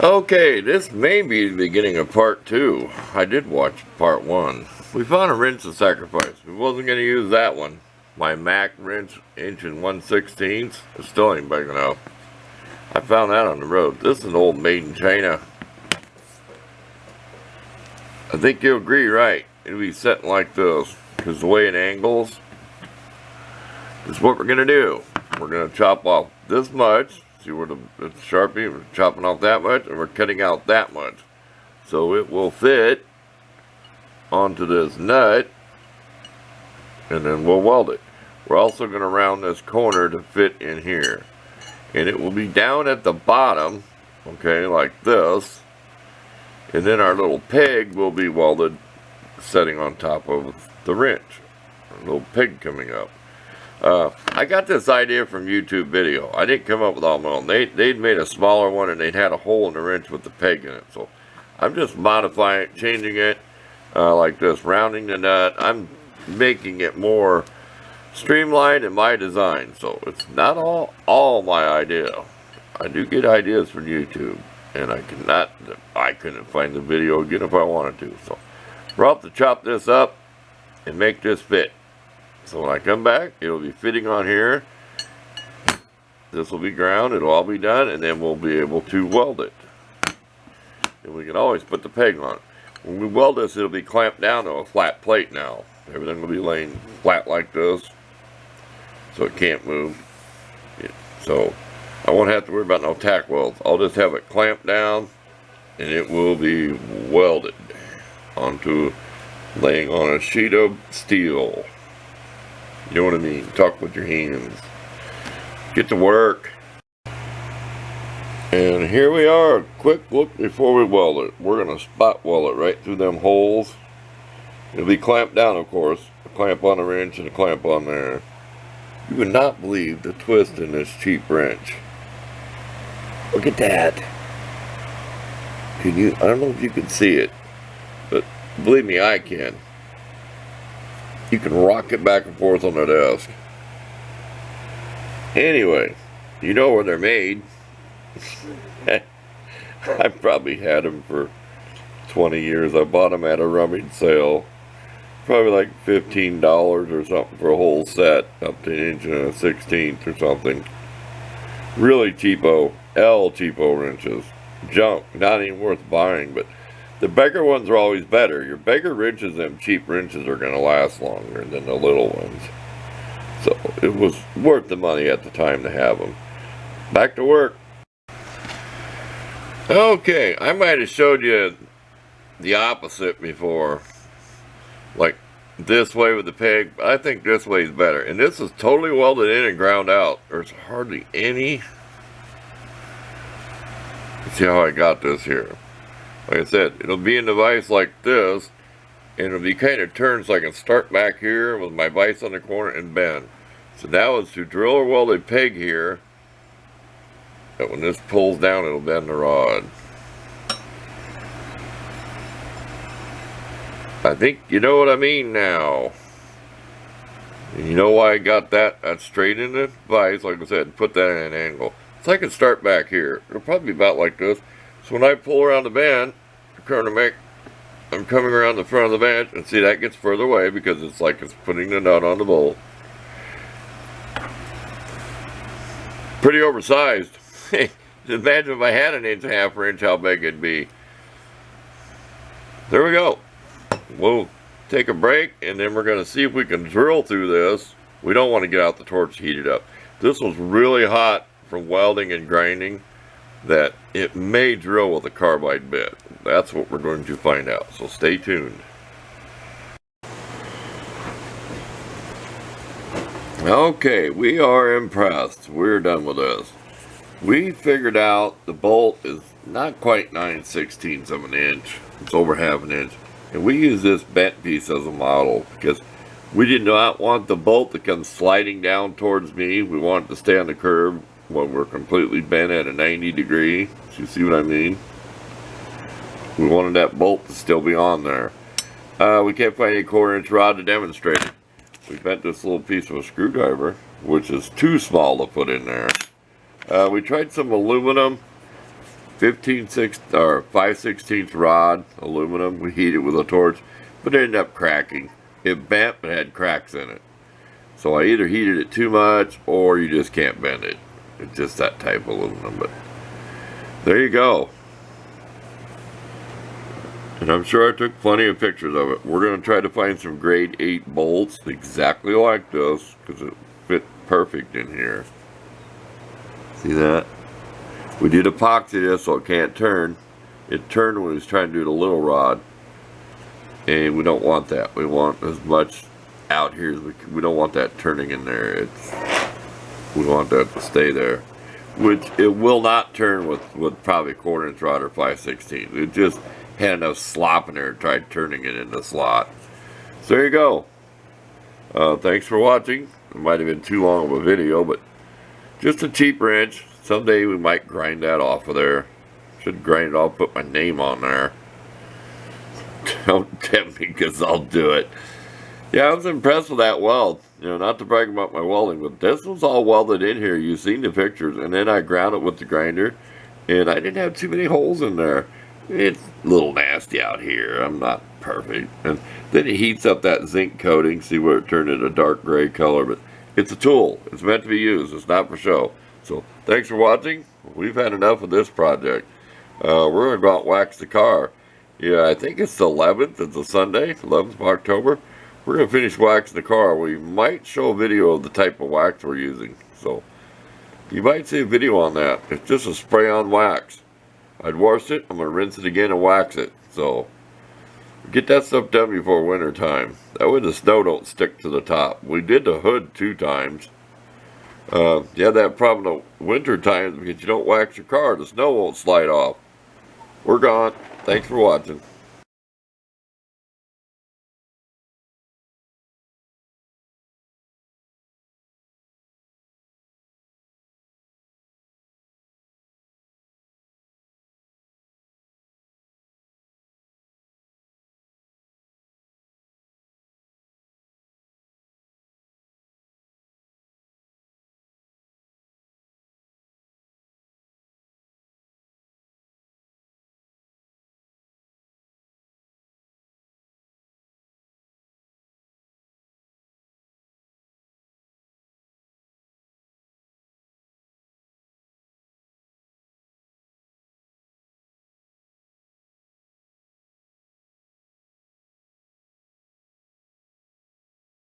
Okay, this may be the beginning of part 2. I did watch part 1. We found a wrench of sacrifice. We wasn't going to use that one. My Mac wrench, inch and 1/16. It still ain't big enough. I found that on the road. This is an old made in China. I think you'll agree, right? It'll be sitting like this, because the way it angles is what we're going to do. We're going to chop off this much. See where the Sharpie, we're chopping off that much, and we're cutting out that much. So it will fit onto this nut, and then we'll weld it. We're also going to round this corner to fit in here. And it will be down at the bottom, okay, like this. And then our little peg will be welded, setting on top of the wrench. A little peg coming up. I got this idea from YouTube video. I didn't come up with all my own. They'd made a smaller one and they'd had a hole in the wrench with the peg in it. So I'm just modifying it, changing it like this, rounding the nut. I'm making it more streamlined in my design. So it's not all my idea. I do get ideas from YouTube, and I couldn't find the video again if I wanted to. So we're off to chop this up and make this fit. So when I come back, it'll be fitting on here. This will be ground, it'll all be done, and then we'll be able to weld it. And we can always put the peg on it. When we weld this, it'll be clamped down to a flat plate now. Everything will be laying flat like this, so it can't move. So I won't have to worry about no tack welds. I'll just have it clamped down, and it will be welded onto, laying on a sheet of steel. You know what I mean? Talk with your hands. Get to work. And here we are. A quick look before we weld it. We're going to spot weld it right through them holes. It'll be clamped down, of course. A clamp on the wrench and a clamp on there. You would not believe the twist in this cheap wrench. Look at that. Can you? I don't know if you can see it, but believe me, I can. You can rock it back and forth on the desk. Anyway, you know where they're made. I probably had them for 20 years. I bought them at a rummage sale. Probably like $15 or something for a whole set, up to an inch and a 16th or something. Really cheapo, cheapo wrenches. Junk, not even worth buying, but the bigger ones are always better. Your bigger wrenches, them cheap wrenches, are going to last longer than the little ones. So it was worth the money at the time to have them. Back to work. Okay, I might have showed you the opposite before. Like this way with the peg. I think this way is better. And this is totally welded in and ground out. There's hardly any. Let's see how I got this here. Like I said, it'll be in the vise like this, and it'll be kind of turned so I can start back here with my vise on the corner and bend. So now is to drill or weld a peg here, that when this pulls down, it'll bend the rod. I think you know what I mean now. And you know why I got that straight in the vise, like I said, put that in an angle. So I can start back here. It'll probably be about like this. So when I pull around the bend, I'm coming around the front of the bench, and see that gets further away because it's like it's putting the nut on the bolt. Pretty oversized. Imagine if I had an inch and a half or inch, how big it'd be. There we go. We'll take a break, and then we're going to see if we can drill through this. We don't want to get out the torch to heat it up. This was really hot from welding and grinding, that it may drill with a carbide bit. That's what we're going to find out, so stay tuned. Okay, we are impressed. We're done with this. We figured out the bolt is not quite 9/16 of an inch. It's over half an inch. And we use this bent piece as a model because we did not want the bolt to come sliding down towards me. We want it to stay on the curb when we're completely bent at a 90 degree. You see what I mean? We wanted that bolt to still be on there. We can't find any 1/4 inch rod to demonstrate it. We bent this little piece of a screwdriver, which is too small to put in there. We tried some aluminum. 5/16 rod, aluminum. We heat it with a torch, but it ended up cracking. It bent, but had cracks in it. So I either heated it too much, or you just can't bend it. It's just that type of aluminum, but there you go. And I'm sure I took plenty of pictures of it. We're going to try to find some grade 8 bolts exactly like this, because it fit perfect in here. See that? We did epoxy this so it can't turn. It turned when we was trying to do the little rod. And we don't want that. We want as much out here as we don't want that turning in there. We want that to stay there. Which it will not turn with probably 1/4 inch rod or 5/16. It just had enough slop in there and tried turning it in the slot. So there you go. Thanks for watching. It might have been too long of a video, but just a cheap wrench. Someday we might grind that off of there. Should grind it off, put my name on there. Don't tempt me, because I'll do it. Yeah, I was impressed with that weld. You know, not to brag about my welding, but this was all welded in here. You've seen the pictures. And then I ground it with the grinder, and I didn't have too many holes in there. It's a little nasty out here. I'm not perfect. And then it heats up that zinc coating. See where it turned into a dark gray color. But it's a tool. It's meant to be used. It's not for show. So thanks for watching. We've had enough of this project. We're going to go out and wax the car. Yeah, I think it's the 11th. It's a Sunday, 11th of October. We're going to finish waxing the car. We might show a video of the type of wax we're using. So you might see a video on that. It's just a spray-on wax. I'd wash it. I'm going to rinse it again and wax it. So get that stuff done before winter time. That way the snow don't stick to the top. We did the hood 2 times. You have that problem in winter times because you don't wax your car. The snow won't slide off. We're gone. Thanks for watching.